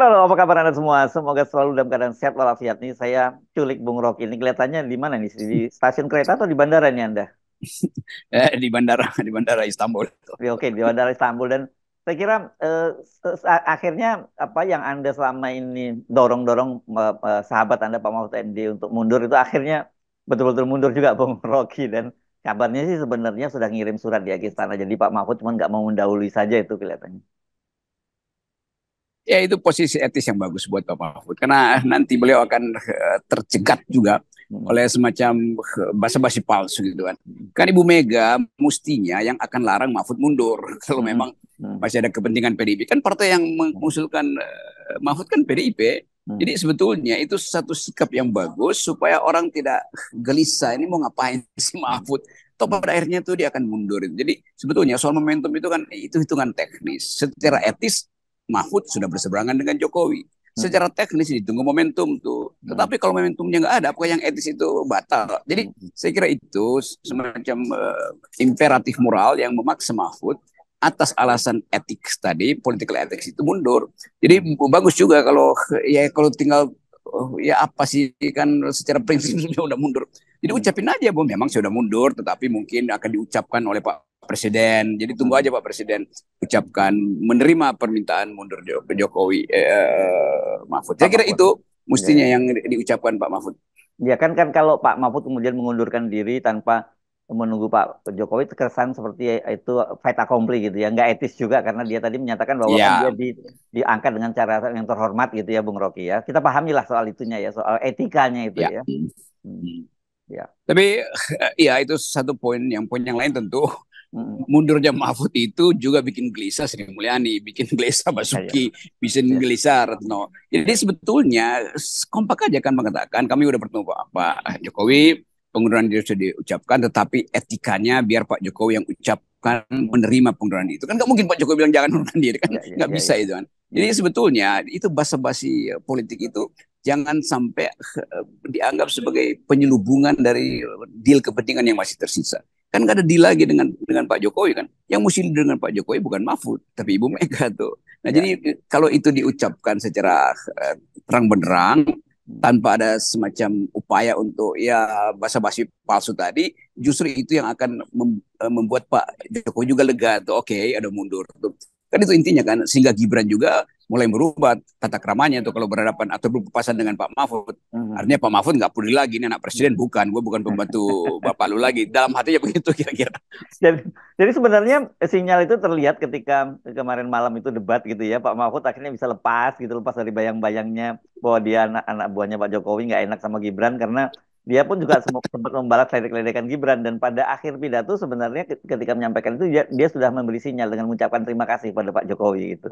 halo, apa kabar Anda semua? Semoga selalu dalam keadaan sehat walafiat nih. Saya culik Bung Rocky. Ini kelihatannya di mana nih? Di stasiun kereta atau di bandara nih Anda? Di bandara di bandara Istanbul. Ya, oke, di bandara Istanbul. Dan saya kira akhirnya apa yang Anda selama ini dorong-dorong sahabat Anda Pak Mahfud MD untuk mundur itu akhirnya betul-betul mundur juga Bung Rocky. Dan kabarnya sih sebenarnya sudah ngirim surat dia ke istana. Jadi Pak Mahfud cuma nggak mau mendahului saja itu kelihatannya. Ya itu posisi etis yang bagus buat Pak Mahfud karena nanti beliau akan tercegat juga Hmm. oleh semacam basa-basi palsu gitu kan. Kan Ibu Mega mestinya yang akan larang Mahfud mundur kalau Hmm. memang Hmm. masih ada kepentingan PDIP. Kan partai yang Hmm. mengusulkan Mahfud kan PDIP. Jadi Hmm. sebetulnya itu satu sikap yang bagus supaya orang tidak gelisah ini mau ngapain si Hmm. Mahfud. Atau Hmm. pada akhirnya tuh dia akan mundur. Jadi sebetulnya soal momentum itu kan itu hitungan teknis. Secara Hmm. etis Mahfud sudah berseberangan dengan Jokowi. Hmm. Secara teknis ditunggu momentum tuh. Hmm. Tetapi kalau momentumnya nggak ada, apa yang etis itu batal. Jadi Hmm. saya kira itu semacam imperatif moral yang memaksa Mahfud atas alasan etik tadi, political ethics itu mundur. Jadi Hmm. bagus juga kalau ya kalau tinggal ya apa sih kan secara prinsip sudah udah mundur. Jadi Hmm. ucapin aja bahwa memang sudah mundur, tetapi mungkin akan diucapkan oleh Pak Presiden. Jadi tunggu Hmm. aja Pak Presiden ucapkan menerima permintaan mundur Jokowi Mahfud. Pak Saya kira Mahfud. itu Ya, mestinya ya. yang diucapkan Pak Mahfud. Ya kan kan kalau Pak Mahfud kemudian mengundurkan diri tanpa menunggu Pak Jokowi terkesan seperti itu fait accompli gitu ya, nggak etis juga karena dia tadi menyatakan bahwa kan dia Ya, diangkat dengan cara yang terhormat gitu ya Bung Rocky ya. Kita pahamilah soal itunya ya, soal etikanya itu ya. ya. Hmm. Ya. Tapi ya itu satu poin yang lain tentu Hmm. mundurnya Mahfud itu juga bikin gelisah Sri Mulyani, bikin gelisah Ya, ya, Basuki, bikin ya. gelisah Retno. Jadi sebetulnya kompak aja kan mengatakan kami udah bertemu Pak Jokowi, pengunduran diri sudah diucapkan, tetapi etikanya biar Pak Jokowi yang ucapkan menerima pengunduran diri itu kan nggak mungkin Pak Jokowi bilang jangan mengundurkan diri kan Ya, ya, nggak ya, bisa ya. itu kan. Jadi Hmm. sebetulnya itu basa-basi politik itu jangan sampai dianggap sebagai penyelubungan dari deal kepentingan yang masih tersisa. Kan gak ada deal lagi dengan Pak Jokowi kan. Yang mesti dengan Pak Jokowi bukan Mahfud, tapi Ibu Ya, Mega tuh. Nah ya. jadi kalau itu diucapkan secara terang benderang, Hmm. tanpa ada semacam upaya untuk ya basa-basi palsu tadi, justru itu yang akan membuat Pak Jokowi juga lega tuh. Oke, ada mundur tuh. Kan itu intinya kan, sehingga Gibran juga mulai merubah tata keramanya tuh kalau berhadapan atau berpapasan dengan Pak Mahfud. Hmm. Artinya Pak Mahfud nggak peduli lagi ini anak presiden bukan, gue bukan pembantu bapak lu lagi. Dalam hatinya begitu kira-kira. Jadi, jadi sebenarnya sinyal itu terlihat ketika kemarin malam itu debat gitu ya, Pak Mahfud akhirnya bisa lepas gitu, lepas dari bayang-bayangnya bahwa dia anak buahnya Pak Jokowi nggak enak sama Gibran karena dia pun juga sempat membalas ledek-ledekan Gibran dan pada akhir pidato sebenarnya ketika menyampaikan itu dia sudah memberi sinyal dengan mengucapkan terima kasih pada Pak Jokowi gitu.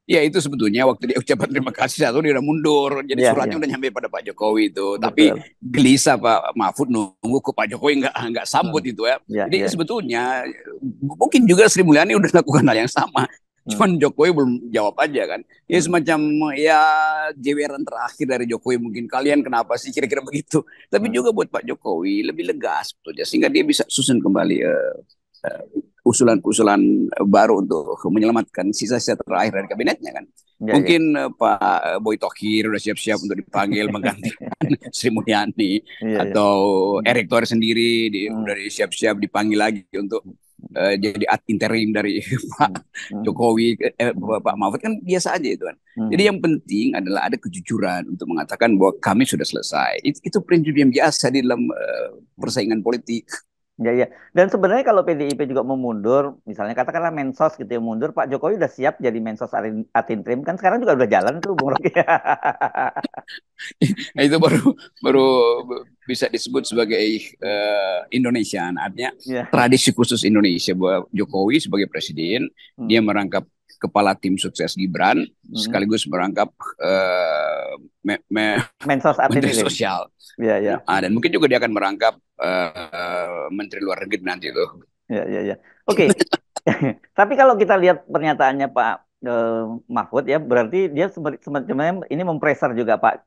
Ya itu sebetulnya waktu dia ucapan terima kasih satu dia udah mundur. Jadi Iya, suratnya iya, udah nyampe pada Pak Jokowi itu. Tapi betul. gelisah Pak Mahfud nunggu ke Pak Jokowi nggak Hmm. sambut itu ya. Iya, Jadi iya. sebetulnya mungkin juga Sri Mulyani udah lakukan hal yang sama. Hmm. Cuman Jokowi belum jawab aja kan. Ya Hmm. semacam ya jeweran terakhir dari Jokowi mungkin kalian kenapa sih kira-kira begitu. Tapi Hmm. juga buat Pak Jokowi lebih lega sebetulnya sehingga dia bisa susun kembali uh, usulan-usulan baru untuk menyelamatkan sisa-sisa terakhir dari kabinetnya kan. Iya, iya. Mungkin Pak Boy Tokir udah siap-siap untuk dipanggil menggantikan Sri Mulyani Iya, iya. atau Hmm. Erick Thohir sendiri Hmm. udah siap-siap dipanggil lagi untuk jadi ad interim dari Pak Hmm. Hmm. Jokowi, Hmm. Pak Mahfud kan biasa aja itu kan. Jadi Hmm. yang penting adalah ada kejujuran untuk mengatakan bahwa kami sudah selesai. Itu prinsip yang biasa di dalam Hmm. persaingan politik. Ya, ya. Dan sebenarnya kalau PDIP juga mau mundur, misalnya katakanlah Mensos gitu ya mundur, Pak Jokowi udah siap jadi Mensos Atintrim kan sekarang juga udah jalan tuh Bung Rocky. Nah, itu baru baru bisa disebut sebagai Indonesian. Artinya Ya. tradisi khusus Indonesia bahwa Jokowi sebagai presiden dia Hmm. merangkap kepala tim sukses Gibran Hmm. sekaligus merangkap Mensos menteri Atintrim. sosial. Ya, ya. Dan mungkin juga dia akan merangkap menteri luar negeri nanti itu. Ya, ya, ya. Oke. Tapi kalau kita lihat pernyataannya Pak Mahfud ya, berarti dia sebenarnya ini mempreser juga Pak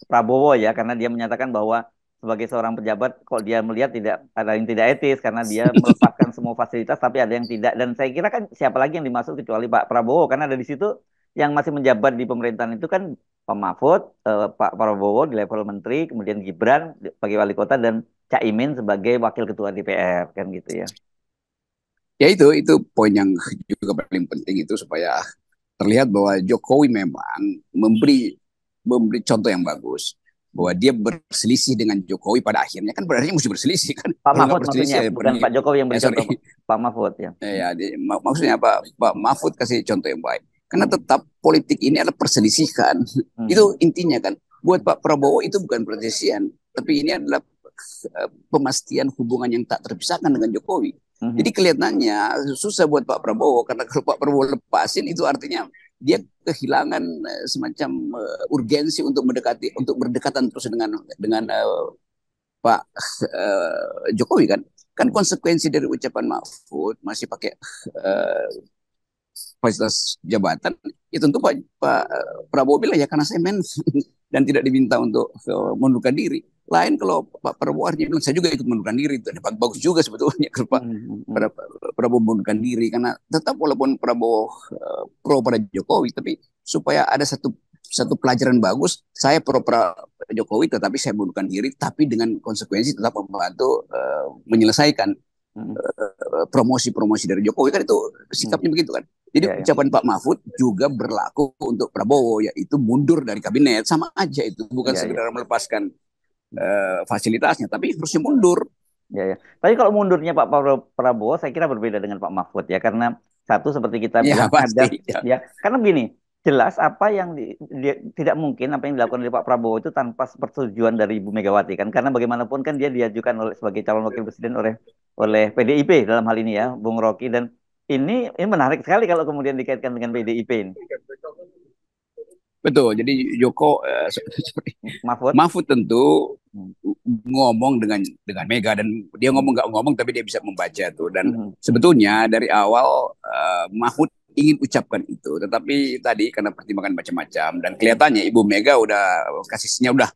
Prabowo ya, karena dia menyatakan bahwa sebagai seorang pejabat, kok dia melihat tidak ada yang tidak etis karena dia melepaskan semua fasilitas, tapi ada yang tidak. Dan saya kira kan siapa lagi yang dimaksud kecuali Pak Prabowo, karena ada di situ yang masih menjabat di pemerintahan itu kan Pak Mahfud, Pak Prabowo di level menteri, kemudian Gibran sebagai wali kota dan Caimin sebagai wakil ketua DPR kan gitu ya. Ya itu poin yang juga paling penting itu supaya terlihat bahwa Jokowi memang memberi memberi contoh yang bagus bahwa dia berselisih dengan Jokowi pada akhirnya kan berarti mesti berselisih kan Pak kalau nggak Mahfud maksudnya, berselisih ya bukan Pak Jokowi yang beri sorry contoh, Pak Mahfud ya. ya maksudnya Pak Mahfud kasih contoh yang baik karena Hmm. tetap politik ini adalah perselisihan itu Hmm. intinya kan buat Pak Prabowo itu bukan perselisihan tapi ini adalah pemastian hubungan yang tak terpisahkan dengan Jokowi. Hmm. Jadi kelihatannya susah buat Pak Prabowo karena kalau Pak Prabowo lepasin itu artinya dia kehilangan semacam urgensi untuk mendekati untuk berdekatan terus dengan Pak Jokowi kan. Kan konsekuensi dari ucapan Mahfud masih pakai uh, fasilitas jabatan, ya tentu Pak Prabowo bilang ya karena saya dan tidak diminta untuk mundurkan diri. Lain kalau Pak Prabowo bilang saya juga ikut mundurkan diri, itu bagus juga sebetulnya kalau Pak Prabowo mundurkan diri karena tetap walaupun Prabowo pro pada Jokowi, tapi supaya ada satu pelajaran bagus, saya pro Jokowi tetapi saya mundurkan diri, tapi dengan konsekuensi tetap membantu menyelesaikan promosi-promosi dari Jokowi kan itu sikapnya begitu kan. Jadi ucapan Pak Mahfud juga berlaku untuk Prabowo yaitu mundur dari kabinet sama aja itu bukan sekedar melepaskan fasilitasnya tapi harusnya mundur. Ya. Tapi kalau mundurnya Pak Prabowo saya kira berbeda dengan Pak Mahfud ya karena satu seperti kita bilang pasti, ada ya karena begini jelas apa yang tidak mungkin apa yang dilakukan oleh Pak Prabowo itu tanpa persetujuan dari Ibu Megawati kan karena bagaimanapun kan dia diajukan sebagai calon wakil presiden oleh PDIP dalam hal ini ya Bung Rocky dan ini menarik sekali kalau kemudian dikaitkan dengan PDIP ini. Betul, jadi Joko Mahfud tentu ngomong dengan Mega dan dia ngomong nggak ngomong tapi dia bisa membaca tuh dan sebetulnya dari awal Mahfud ingin ucapkan itu tetapi tadi karena pertimbangan macam-macam dan kelihatannya Ibu Mega udah kasihnya udah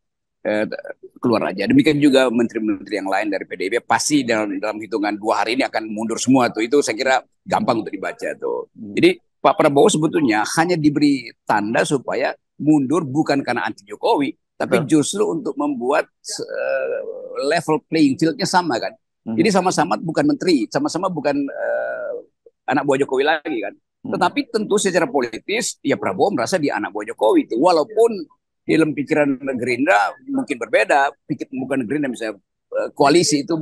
keluar aja. Demikian juga menteri-menteri yang lain dari PDIP pasti dalam hitungan 2 hari ini akan mundur semua tuh. Itu saya kira gampang untuk dibaca tuh. Jadi Pak Prabowo sebetulnya hanya diberi tanda supaya mundur bukan karena anti Jokowi, tapi justru untuk membuat level playing field-nya sama kan. Jadi sama-sama bukan menteri, sama-sama bukan anak buah Jokowi lagi kan. Tetapi tentu secara politis ya Prabowo merasa dia anak buah Jokowi itu walaupun dalam pikiran Gerindra mungkin berbeda, bukan Gerindra misalnya koalisi itu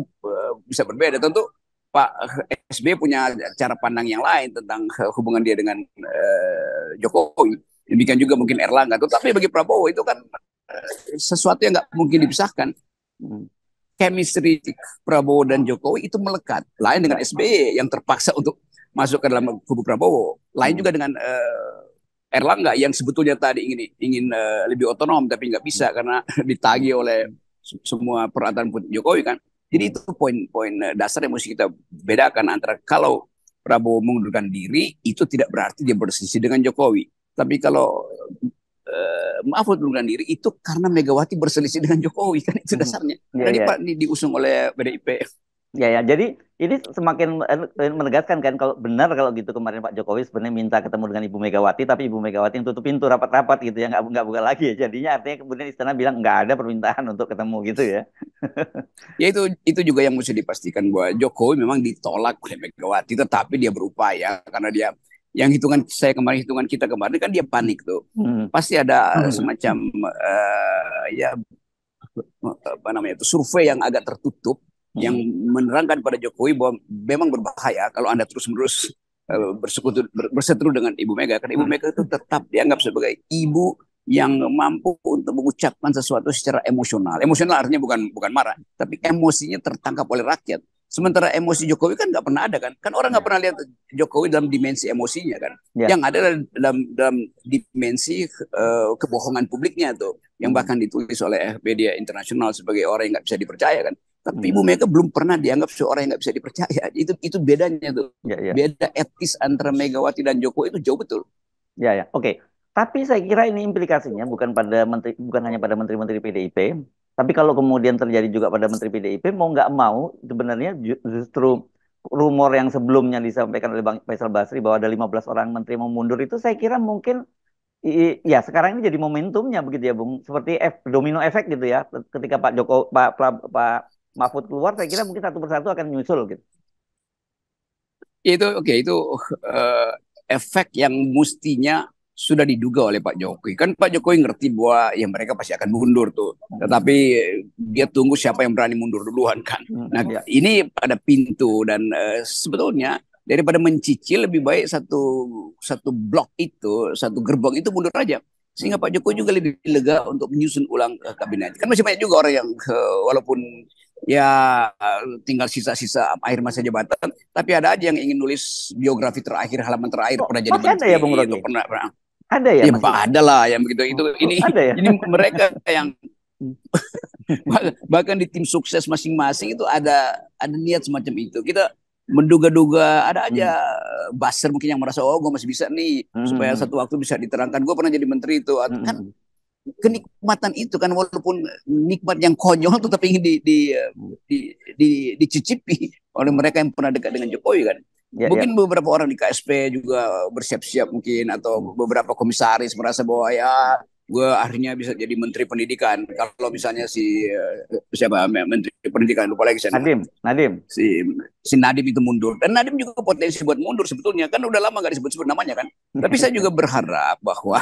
bisa berbeda. Tentu Pak SBY punya cara pandang yang lain tentang hubungan dia dengan Jokowi. Demikian juga mungkin Erlangga. Tetapi bagi Prabowo itu kan sesuatu yang nggak mungkin dipisahkan. Chemistry Prabowo dan Jokowi itu melekat. Lain dengan SBY yang terpaksa untuk masuk ke dalam kubu Prabowo. Lain juga dengan Erlangga yang sebetulnya tadi ingin lebih otonom tapi nggak bisa karena ditagih oleh semua peralatan Jokowi kan. Jadi itu poin-poin dasar yang mesti kita bedakan antara kalau Prabowo mengundurkan diri itu tidak berarti dia berselisih dengan Jokowi. Tapi kalau Mahfud mengundurkan diri itu karena Megawati berselisih dengan Jokowi kan itu dasarnya. Karena diusung oleh PDIP. Ya, jadi ini semakin menegaskan kan kalau benar kalau gitu kemarin Pak Jokowi sebenarnya minta ketemu dengan Ibu Megawati, tapi Ibu Megawati yang tutup pintu rapat-rapat gitu ya, nggak buka lagi ya. Jadinya artinya kemudian istana bilang nggak ada permintaan untuk ketemu gitu ya. Ya itu juga yang mesti dipastikan bahwa Jokowi memang ditolak oleh Megawati, tetapi dia berupaya karena dia yang hitungan kita kemarin kan dia panik tuh. Pasti ada semacam ya apa namanya itu survei yang agak tertutup yang menerangkan pada Jokowi bahwa memang berbahaya kalau Anda terus-menerus berseteru dengan Ibu Mega karena Ibu Mega itu tetap dianggap sebagai ibu yang mampu untuk mengucapkan sesuatu secara emosional. Emosional artinya bukan marah, tapi emosinya tertangkap oleh rakyat. Sementara emosi Jokowi kan nggak pernah ada kan? Kan orang nggak pernah lihat Jokowi dalam dimensi emosinya kan? Yang ada dalam dimensi kebohongan publiknya tuh, yang bahkan ditulis oleh media internasional sebagai orang yang nggak bisa dipercaya kan? Tapi Ibu Mega belum pernah dianggap seorang yang nggak bisa dipercaya. Itu bedanya tuh. Beda etis antara Megawati dan Jokowi itu jauh betul. Ya. Oke. Tapi saya kira ini implikasinya bukan hanya pada menteri-menteri PDIP, tapi kalau kemudian terjadi juga pada menteri PDIP, mau nggak mau sebenarnya justru rumor yang sebelumnya disampaikan oleh Bang Faisal Basri bahwa ada 15 orang menteri mau mundur itu saya kira mungkin Ya sekarang ini jadi momentumnya begitu ya Bung, seperti domino efek gitu ya. Ketika Pak Joko Pak Mahfud keluar, saya kira mungkin satu persatu akan menyusul gitu. Itu oke, itu eh, efek yang mestinya sudah diduga oleh Pak Jokowi. Kan Pak Jokowi ngerti bahwa ya mereka pasti akan mundur tuh. Tetapi dia tunggu siapa yang berani mundur duluan kan. Nah, Ya. ini pada pintu dan sebetulnya daripada mencicil lebih baik satu satu blok itu, satu gerbang itu mundur aja. Sehingga Pak Jokowi juga lebih lega untuk menyusun ulang kabinet. Kan masih banyak juga orang yang walaupun ya tinggal sisa-sisa akhir masa jabatan, tapi ada aja yang ingin nulis biografi terakhir, halaman terakhir Oh, pernah jadi masih ada ya Bung menteri atau Rocky? pernah Ada ya ya masih? ada lah yang begitu itu Oh, ada ya? ini mereka yang bahkan di tim sukses masing-masing itu ada niat semacam itu. Kita menduga-duga ada aja Hmm. buzzer mungkin yang merasa oh gue masih bisa nih Hmm, supaya hmm, satu waktu bisa diterangkan gue pernah jadi menteri itu hmm, kan hmm, kenikmatan itu kan walaupun nikmat yang konyol tuh tapi ingin hmm. di, dicicipi oleh mereka yang pernah dekat dengan Jokowi kan. Ya, ya. Mungkin beberapa orang di KSP juga bersiap-siap mungkin atau beberapa komisaris merasa bahwa ya gue akhirnya bisa jadi menteri pendidikan. Kalau misalnya si siapa menteri pendidikan lupa lagi saya namanya Nadim, Nadim. si si Nadim itu mundur dan Nadim juga potensi buat mundur sebetulnya kan udah lama gak disebut-sebut namanya kan tapi saya juga berharap bahwa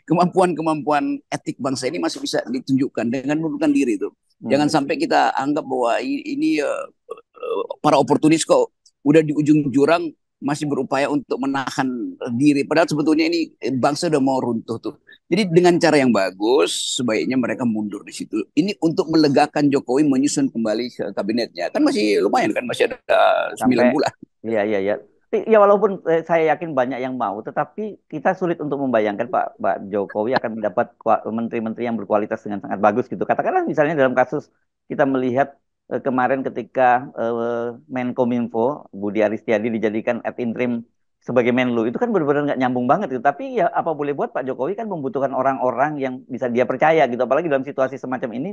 kemampuan-kemampuan etik bangsa ini masih bisa ditunjukkan dengan mengundurkan diri itu jangan Hmm. sampai kita anggap bahwa ini para oportunis kok udah di ujung jurang masih berupaya untuk menahan diri padahal sebetulnya ini bangsa udah mau runtuh tuh jadi dengan cara yang bagus sebaiknya mereka mundur di situ ini untuk melegakan Jokowi menyusun kembali ke kabinetnya kan masih lumayan kan masih ada 9 Sampai, bulan. ya, ya, ya. Ya walaupun saya yakin banyak yang mau, tetapi kita sulit untuk membayangkan Pak Jokowi akan mendapat menteri-menteri yang berkualitas dengan sangat bagus gitu. Katakanlah misalnya dalam kasus kita melihat kemarin ketika Menkominfo Budi Aristiadi dijadikan ad interim sebagai Menlu, itu kan benar-benar nggak nyambung banget gitu. Tapi ya apa boleh buat Pak Jokowi kan membutuhkan orang-orang yang bisa dia percaya gitu. Apalagi dalam situasi semacam ini,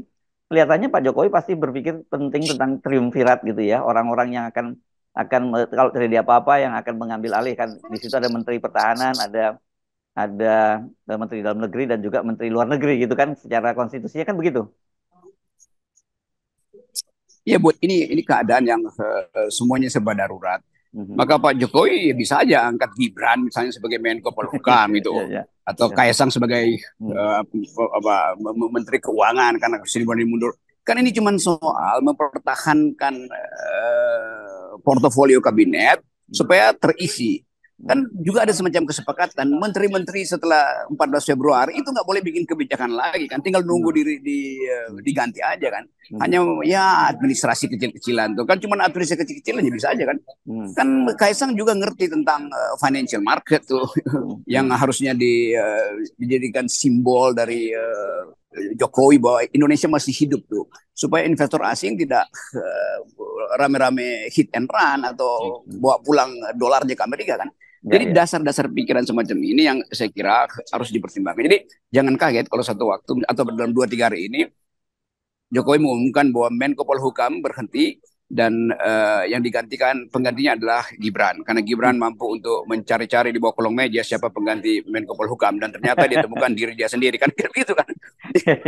kelihatannya Pak Jokowi pasti berpikir penting tentang triumvirat gitu ya, orang-orang yang akan kalau terjadi apa-apa yang akan mengambil alih kan di situ ada Menteri Pertahanan, ada Menteri Dalam Negeri dan juga Menteri Luar Negeri gitu kan secara konstitusinya kan begitu. Ya buat ini keadaan yang semuanya serba darurat. Mhm. Maka Pak Jokowi ya bisa aja angkat Gibran misalnya sebagai Menko Polhukam itu Ya, ya, atau ya. Kaisang sebagai Hmm. Menteri Keuangan karena Sri Mulyani mundur. Kan ini cuma soal mempertahankan portofolio kabinet supaya terisi. Hmm. Kan juga ada semacam kesepakatan menteri-menteri setelah 14 Februari itu nggak boleh bikin kebijakan lagi kan tinggal nunggu Hmm. diganti aja kan Hmm. hanya ya administrasi kecil-kecilan tuh kan cuma administrasi kecil-kecilan ya bisa aja kan Hmm. kan Kaisang juga ngerti tentang financial market tuh Hmm. yang Hmm. harusnya dijadikan simbol dari Jokowi bahwa Indonesia masih hidup tuh supaya investor asing tidak rame-rame hit and run atau Hmm. bawa pulang dolarnya ke Amerika kan. Ya, Jadi ya. dasar-dasar pikiran semacam ini yang saya kira harus dipertimbangkan. Jadi jangan kaget kalau satu waktu atau dalam 2-3 hari ini Jokowi mengumumkan bahwa Menko Polhukam berhenti dan yang digantikan penggantinya adalah Gibran karena Gibran mampu untuk mencari-cari di bawah kolong meja siapa pengganti Menko Polhukam dan ternyata dia temukan diri dia sendiri kan gitu kan.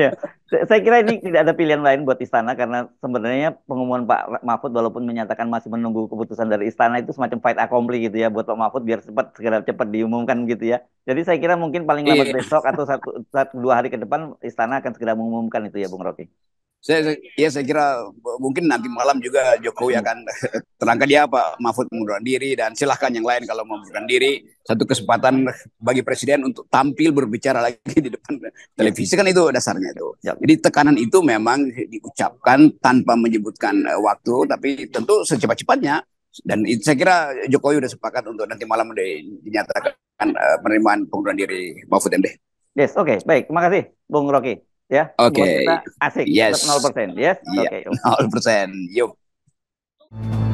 Ya, saya kira ini tidak ada pilihan lain buat Istana karena sebenarnya pengumuman Pak Mahfud walaupun menyatakan masih menunggu keputusan dari Istana itu semacam fight accompli gitu ya buat Pak Mahfud biar segera cepat diumumkan gitu ya. Jadi saya kira mungkin paling lambat Iya, besok atau satu dua hari ke depan Istana akan segera mengumumkan itu ya Bung Rocky. saya kira mungkin nanti malam juga Jokowi Hmm. akan terangkan dia apa Mahfud mengundurkan diri dan silahkan yang lain kalau mau mengundurkan diri satu kesempatan bagi presiden untuk tampil berbicara lagi di depan Ya, televisi kan itu dasarnya itu. ya. Jadi tekanan itu memang diucapkan tanpa menyebutkan waktu tapi tentu secepat-cepatnya dan itu, saya kira Jokowi udah sepakat untuk nanti malam dinyatakan penerimaan pengunduran diri Mahfud MD. Yes, oke, baik. Terima kasih Bung Rocky. Ya, Oke, buat kita asik, tetap yes, 0%. Yes, iya, oke. 0%. Yuk.